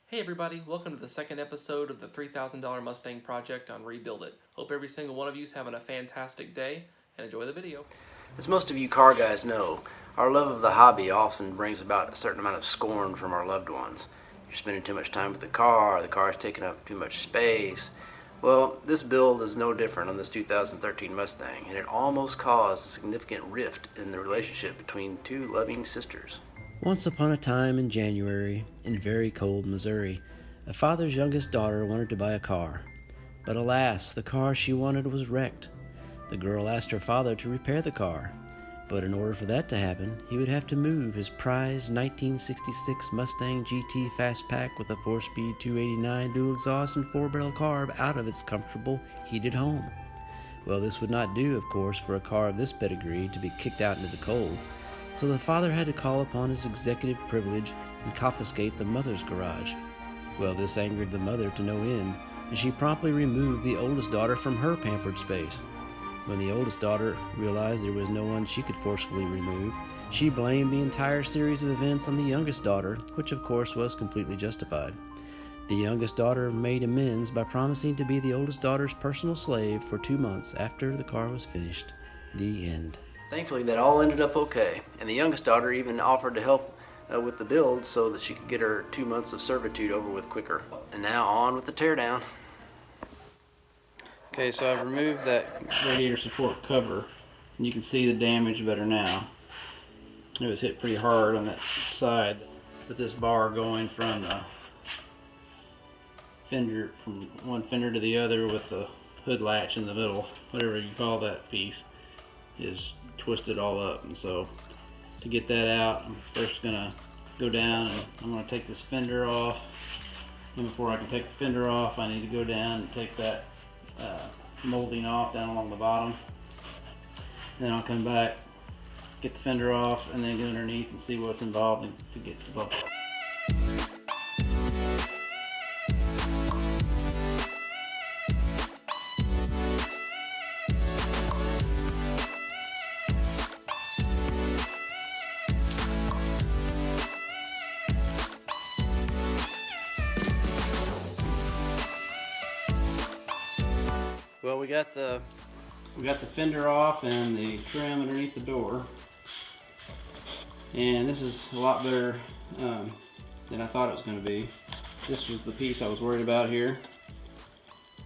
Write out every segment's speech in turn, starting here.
Hey everybody, welcome to the second episode of the $3,000 Mustang project on Rebuild It. Hope every single one of you is having a fantastic day and enjoy the video. As most of you car guys know, our love of the hobby often brings about a certain amount of scorn from our loved ones. You're spending too much time with the car's taking up too much space. Well, this build is no different on this 2013 Mustang, and it almost caused a significant rift in the relationship between two loving sisters. Once upon a time in January, in very cold Missouri, a father's youngest daughter wanted to buy a car. But alas, the car she wanted was wrecked. The girl asked her father to repair the car, but in order for that to happen, he would have to move his prized 1966 Mustang GT Fastpack with a 4-speed 289 dual exhaust and 4-barrel carb out of its comfortable, heated home. Well, this would not do, of course, for a car of this pedigree to be kicked out into the cold. So the father had to call upon his executive privilege and confiscate the mother's garage. Well, this angered the mother to no end, and she promptly removed the oldest daughter from her pampered space. When the oldest daughter realized there was no one she could forcefully remove, she blamed the entire series of events on the youngest daughter, which of course was completely justified. The youngest daughter made amends by promising to be the oldest daughter's personal slave for 2 months after the car was finished. The end. Thankfully, that all ended up okay, and the youngest daughter even offered to help with the build so that she could get her 2 months of servitude over with quicker. And now on with the teardown. Okay, so I've removed that radiator support cover, and you can see the damage better now. It was hit pretty hard on that side with this bar going from the fender, from one fender to the other with the hood latch in the middle, whatever you call that piece, is twisted all up. And so to get that out, I'm first gonna go down and I'm gonna take this fender off. And before I can take the fender off, I need to go down and take that molding off down along the bottom. Then I'll come back, get the fender off, and then go underneath and see what's involved to get the bumper. Well, we got the fender off and the trim underneath the door, and this is a lot better than I thought it was going to be. This was the piece I was worried about here,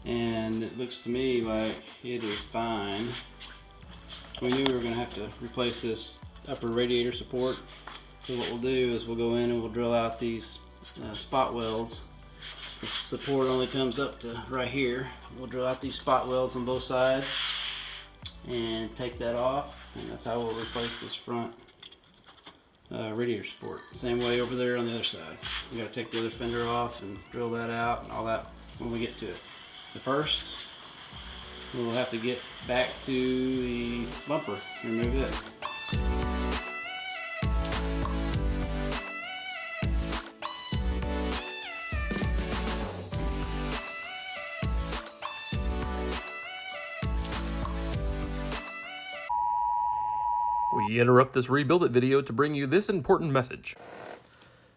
and it looks to me like it is fine. We knew we were going to have to replace this upper radiator support, so what we'll do is we'll go in and we'll drill out these spot welds. The support only comes up to right here. We'll drill out these spot welds on both sides and take that off, and that's how we'll replace this front radiator support. Same way over there on the other side. We got to take the other fender off and drill that out and all that when we get to it. But first, we'll have to get back to the bumper and remove it. We interrupt this Rebuild It video to bring you this important message.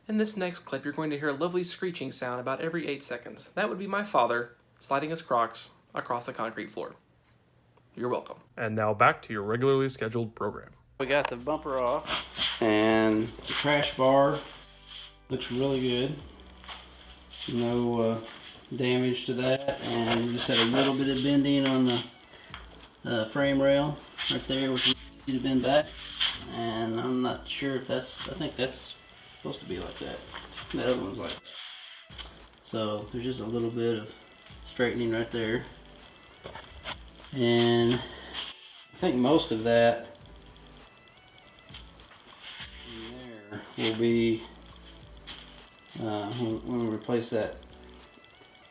In this next clip, you're going to hear a lovely screeching sound about every 8 seconds. That would be my father sliding his Crocs across the concrete floor. You're welcome. And now back to your regularly scheduled program. We got the bumper off, and the crash bar looks really good. No damage to that, and just had a little bit of bending on the frame rail right there, which is easy to bend back. And I'm not sure if I think that's supposed to be like that. The other one's like that. So there's just a little bit of straightening right there. And I think most of that there will be when we replace that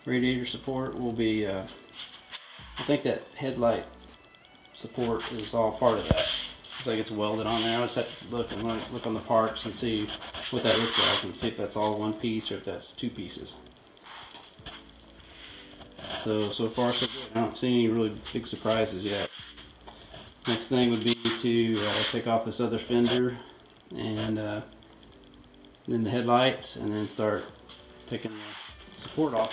radiator support, will be I think that headlight support is all part of that. Looks like it's welded on there. I just have to look on the parts and see what that looks like and see if that's all one piece or if that's two pieces. So far so good. I don't see any really big surprises yet. Next thing would be to take off this other fender and then the headlights, and then start taking the support off.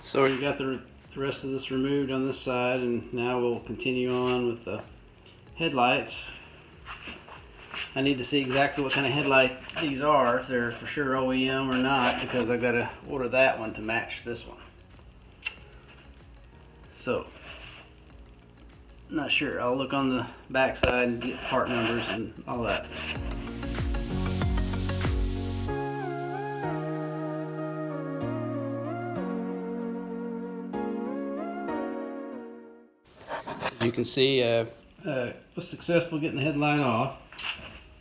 So we got the rest of this removed on this side, and now we'll continue on with the headlights. I need to see exactly what kind of headlight these are, if they're for sure OEM or not, because I've got to order that one to match this one. So, not sure. I'll look on the back side and get part numbers and all that. As you can see, was successful getting the headlight off,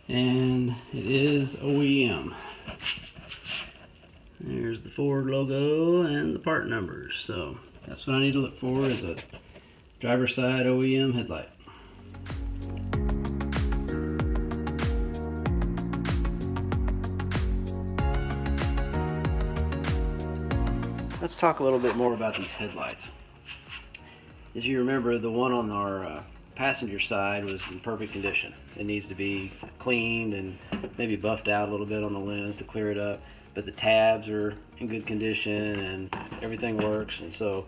and it is OEM. There's the Ford logo and the part numbers, so that's what I need to look for, is a driver's side OEM headlight. Let's talk a little bit more about these headlights. As you remember, the one on our passenger side was in perfect condition. It needs to be cleaned and maybe buffed out a little bit on the lens to clear it up, but the tabs are in good condition and everything works. And so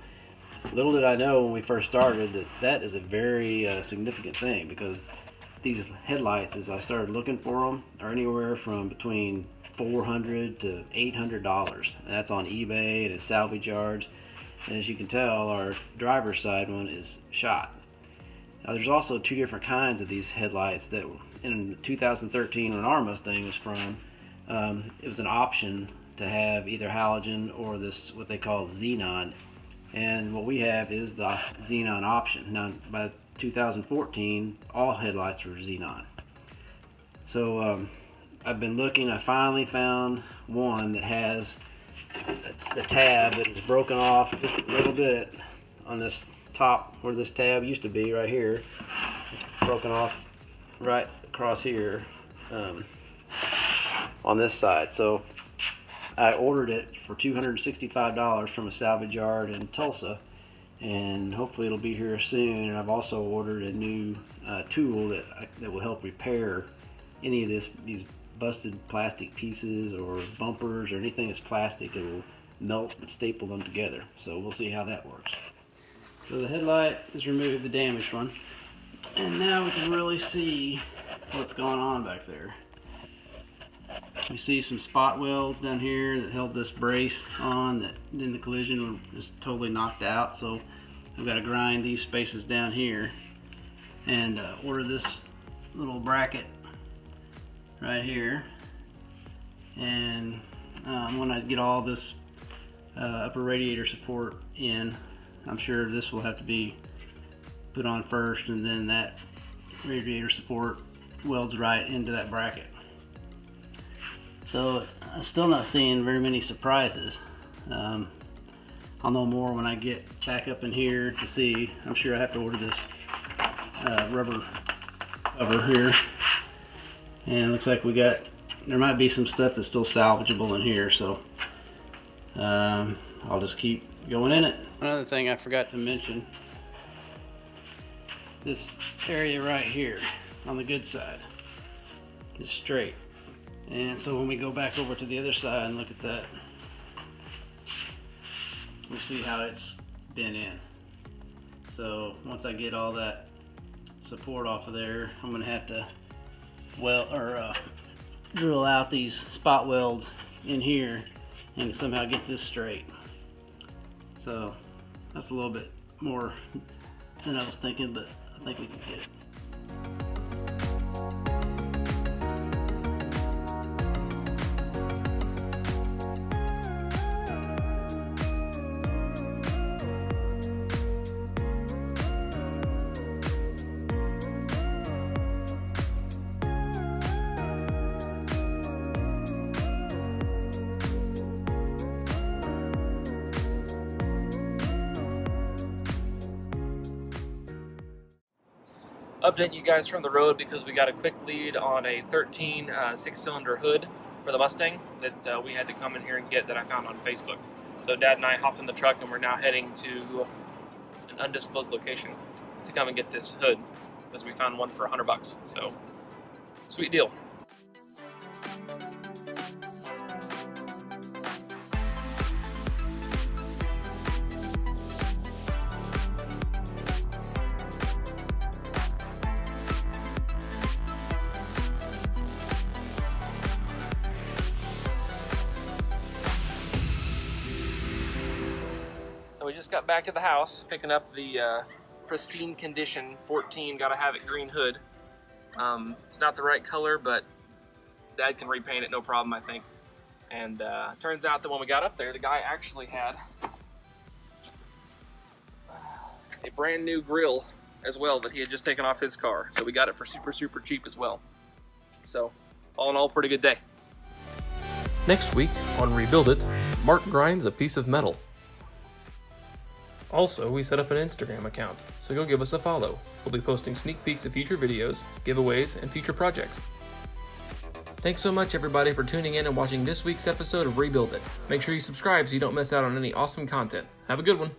little did I know when we first started that that is a very significant thing, because these headlights, as I started looking for them, are anywhere from between $400 to $800, and that's on eBay and at salvage yards. And as you can tell, our driver's side one is shot. Now there's also two different kinds of these headlights that in 2013, when our Mustang was from, it was an option to have either halogen or this, what they call xenon. And what we have is the xenon option. Now by 2014, all headlights were xenon. So I've been looking, I finally found one that has the tab that is broken off just a little bit on this top where this tab used to be right here. It's broken off right across here on this side. So I ordered it for $265 from a salvage yard in Tulsa, and hopefully it'll be here soon. And I've also ordered a new tool that will help repair any of these busted plastic pieces or bumpers or anything that's plastic. It will melt and staple them together. So we'll see how that works. So the headlight is removed, the damaged one, and now we can really see what's going on back there. We see some spot welds down here that held this brace on, that in the collision was totally knocked out. So I've got to grind these spaces down here and order this little bracket right here. And when I get all this upper radiator support in, I'm sure this will have to be put on first, and then that radiator support welds right into that bracket. So I'm still not seeing very many surprises. I'll know more when I get back up in here to see. I'm sure I have to order this rubber cover here. And it looks like there might be some stuff that's still salvageable in here, so I'll just keep going in it. Another thing I forgot to mention, this area right here on the good side is straight. And so when we go back over to the other side and look at that, we see how it's been in. So once I get all that support off of there, I'm going to have to drill out these spot welds in here and somehow get this straight. So that's a little bit more than I was thinking, but I think we can get it. update you guys from the road because we got a quick lead on a 13 6-cylinder hood for the Mustang that we had to come in here and get, that I found on Facebook. So Dad and I hopped in the truck and we're now heading to an undisclosed location to come and get this hood because we found one for $100. So sweet deal. So we just got back to the house, picking up the pristine condition 14 Gotta Have It green hood. It's not the right color, but Dad can repaint it no problem, I think. And turns out that when we got up there, the guy actually had a brand new grill as well that he had just taken off his car. So we got it for super cheap as well. So all in all, pretty good day. Next week on Rebuild It, Mark grinds a piece of metal. Also, we set up an Instagram account, so go give us a follow. We'll be posting sneak peeks of future videos, giveaways, and future projects. Thanks so much everybody for tuning in and watching this week's episode of Rebuild It. Make sure you subscribe so you don't miss out on any awesome content. Have a good one.